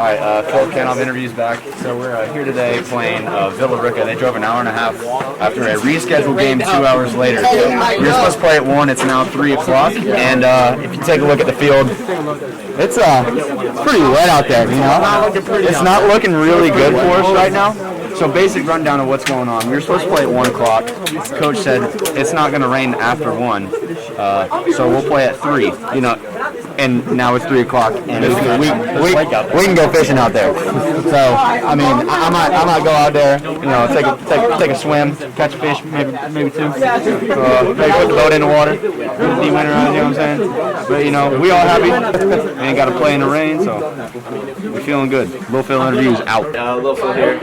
Alright, Phil Kanoff interviews back. So we're here today playing Rica. They drove an hour and a half after a rescheduled game 2 hours later. We were supposed to play at 1, it's now 3 o'clock. And if you take a look at the field, it's pretty wet out there, you know? It's not looking really good for us right now. So basic rundown of what's going on. We were supposed to play at 1 o'clock. Coach said it's not going to rain after 1, so we'll play at 3. You know, and now it's 3 o'clock, and we can go fishing out there. So I mean, I might go out there, you know, take a swim, catch a fish, maybe 2. Maybe put the boat in the water, de-winterize, you know what I'm saying? But you know, we all happy. We ain't got to play in the rain, so we're feeling good. Lil Phil interviews out. Lil Phil here.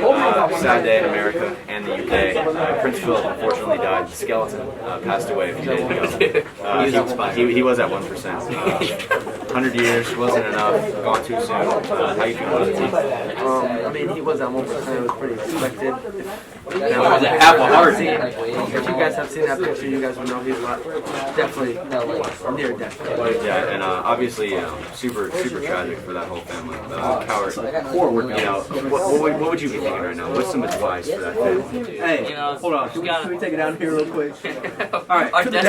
Sad day in America and the UK. Prince Philip unfortunately died. The skeleton passed away a few days ago. He was at 1%. 100 years wasn't enough. Gone too soon. How you feel about the team? I mean, he was at 1%. It was pretty expected. It was at half a heart. If you guys have seen that picture, you guys would know he's definitely near death. Yeah, and obviously, super tragic for that whole family. Coward. You know, what would you be thinking right now? What's some advice for that family? Hey, hold on. Can we take it down here real quick? All right, to the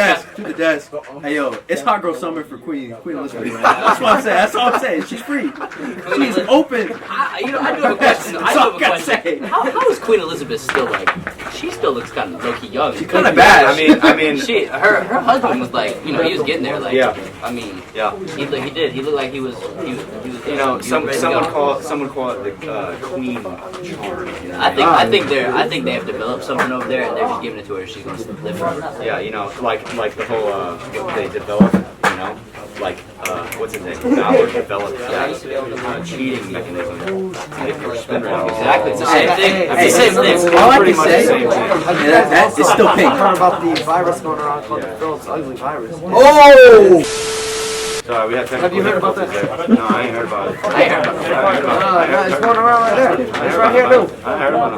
desk. Hey, yo, it's hot girl summer for Queen Elizabeth. That's what I'm saying. That's all I'm saying. She's free. She's open. I do have a question. How is Queen Elizabeth still like? She still looks kind of low-key young. She's kind of bad. I mean, her husband was like, you know, he was getting there. Like, yeah. I mean, yeah. He did. He looked like he was. You know, someone call it the Queen charm. You know? I think they have developed something over there, and they're just giving it to her. She's going to live forever. Yeah, you know, like the whole what they develop, you know, like what's his name? Valor developed cheating mechanism. Exactly, it's the same thing. It's the same thing. I like to say, it's still pink. I heard about the virus going around called the Phillips ugly virus. Oh! Sorry, we have you heard about that? No, I ain't heard about it. No, it's going around right there. It's right here, too. I heard about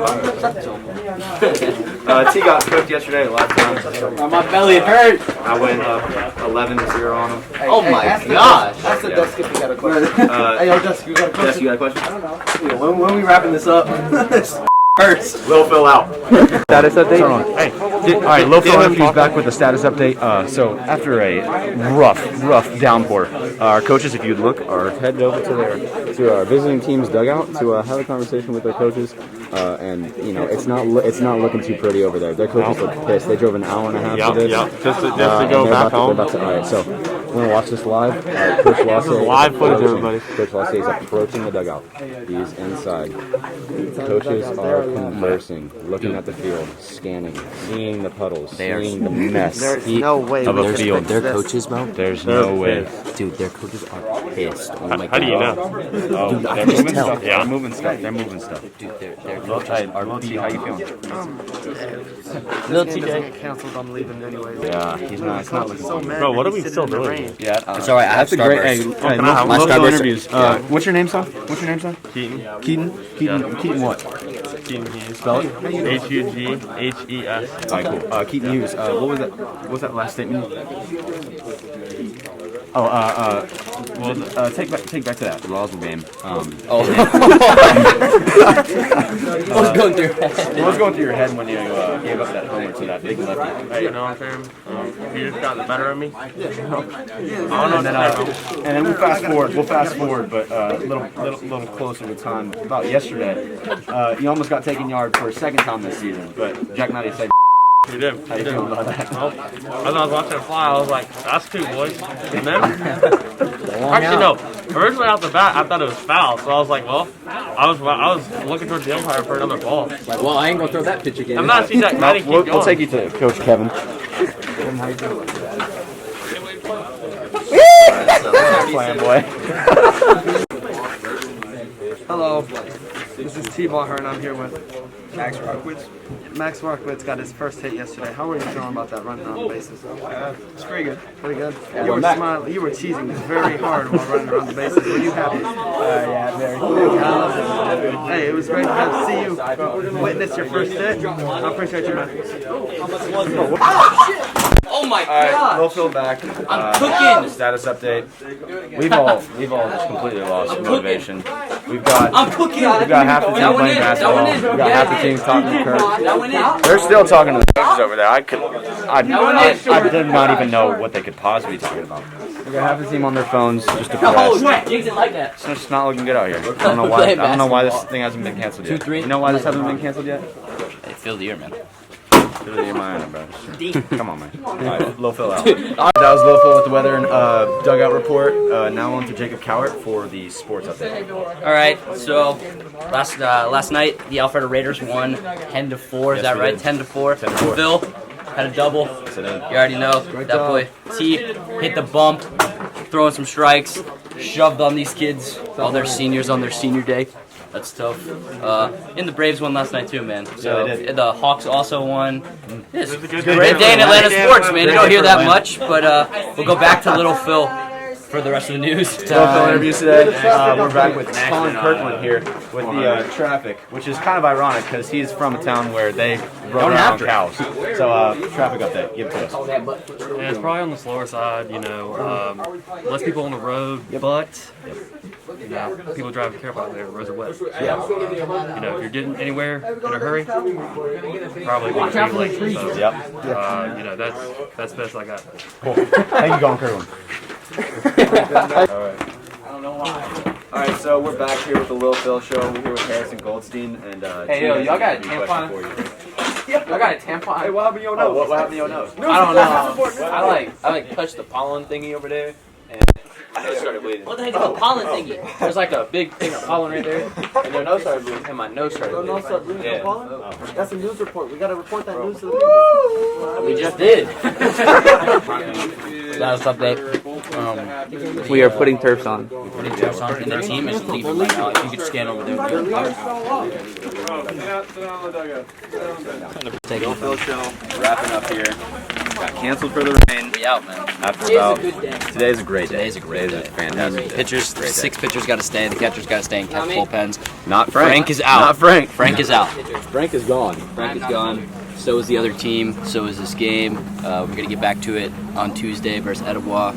it. T got cooked yesterday last time. My belly hurt. I went up 11-0 on him. Oh my gosh. That's the desk if you got a question. Hey, yo, Jessica, you got a question? Jess, you got a question? I don't know. When we wrapping this up? Hurts. Lil Phil out. Status update? Hey, all right, Lil Phil interviews back with the status update. So after a rough downpour, our coaches, if you'd look, are headed over to our visiting team's dugout to have a conversation with their coaches. And you know, it's not looking too pretty over there. Their coaches look pissed. They drove an hour and a half to this. Just to go back home. All right, so we're gonna watch this live. Coach Lasse, live footage, everybody. Coach Lasse is approaching the dugout. He's inside. Coaches are conversing, looking at the field, scanning, seeing the puddles, seeing the mess There's no way of a field. Their coaches, bro? There's no way. Dude, their coaches are pissed. Oh my How do you know? Oh, Dude, I they're can just moving tell. stuff. Yeah. They're moving stuff. They're moving stuff. Dude, their Lil coaches T, are how you feeling? Little TJ get canceled. I'm leaving anyway. Yeah, he's not. It's not looking So mad. Bro, what are we He's still sitting in the doing? rain. Yeah, It's alright, I have Starburst. Hey, can I have my local Starburst? interviews. What's your name, son? What's your name, son? Keaton. Keaton what? Keaton Hughes. Spell it. Hughes. Alright, cool. Keaton Hughes. What was that last statement? Oh, take back to that Roswell game. What was going through your head? What was going through your head when you gave up that homer to that big lefty? Hey, you know what I'm saying? You just got the better of me. And then we'll fast forward, but a little closer to time. About yesterday, you almost got taken yard for a second time this season, but Jack Matty said. You did. How you feeling about that? Well, as I was watching it fly, I was like, that's 2 boys. And then, actually no, originally off the bat, I thought it was foul. So I was like, well, I was looking towards the umpire for another ball. Like, well, I ain't gonna throw that pitch again. I'm not seeing that Matty keep going. We'll take you to Coach Kevin. Playing boy. Hello, this is T-Ball and I'm here with Max Markwitz. Max Markwitz got his first hit yesterday. How are you feeling about that run on the bases? It's pretty good. Pretty good. You were smiling. You were teasing very hard while running around the bases. Were you happy? Yeah, very. Hey, it was great to see you witness your first hit. I appreciate you, man. Oh my All right, god! Lil Phil back. I'm cooking. Status update. We've all just completely lost motivation. We've got I'm cooking. half the team playing basketball. We've got half the team talking to Kirk. That went in. They're still talking to the coaches over there. I did not even know what they could possibly be talking about. We got half the team on their phones, just depressed. Jinx it like that. It's just not looking good out here. I don't know why. I don't know why this thing hasn't been canceled yet. You know why this hasn't been canceled yet? Hey, feel the ear, man. Literally in my honor, bro. Come on, man. All right, Lil Phil out. That was Lil Phil with the weather and dugout report. Now on to Jacob Cowart for the sports update. All right, so last night the Alpharetta Raiders won 10-4. Is that we right? did. 10-4. 10-4. Phil had a double. You already know that boy. T hit the bump, throwing some strikes, shoved on these kids, all their seniors on their senior day. That's tough. And the Braves won last night too, man. So Yeah, they did. the Hawks also won. It's a great day in Atlanta sports, man. You don't hear that much, but we'll go back to Little Phil for the rest of the news. Lil Phil interviews today. We're back with Colin Kirkland here with the traffic, which is kind of ironic because he's from a town where they run around cows. So traffic update. Give it to us. Yeah, it's probably on the slower side, less people on the road, but people driving careful out there. The roads are wet. So, if you're getting anywhere in a hurry, probably going to be late. So, that's the best I got. Cool. Thank you, Colin Kirkland. Alright, so we're back here with the Lil Phil show. We're here with Harrison Goldstein and Hey, yo, y'all got a tampon? for you. I got a tampon. Hey, what happened to your nose? What happened to your nose? I don't know. I touched the pollen thingy over there, and I started bleeding. What the heck is a pollen thingy? there's like a big thing of pollen right there, and your nose started bleeding, and my nose started bleeding. Yeah. That's a news report. We gotta report that news to the people. We just did. Status update. We are putting turfs on. And the team is leaving right now. If you could scan over there. Lil Phil show wrapping up here. Got canceled for the rain. We out, man. After about today's a great day. Today's a great day. Fantastic. day. Pitchers, Great day. 6 pitchers got to stay. The catchers got to stay and catch bullpens. Not Frank. Frank is out. Not Frank. Frank is out. Frank is gone. Frank is gone. So is the other team. So is this game. We're going to get back to it on Tuesday versus Etowah.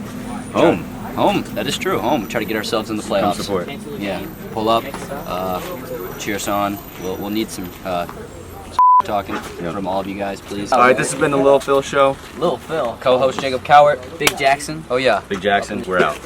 Home. Home. That is true. Home. Try to get ourselves in the Come playoffs. support. Yeah. Pull up. Cheer us on. We'll need some talking from all of you guys, please. All right, this has been the Lil Phil show. Little Phil. Co-host Jacob Cowart. Big Jackson. Oh, yeah. Big Jackson, we're out.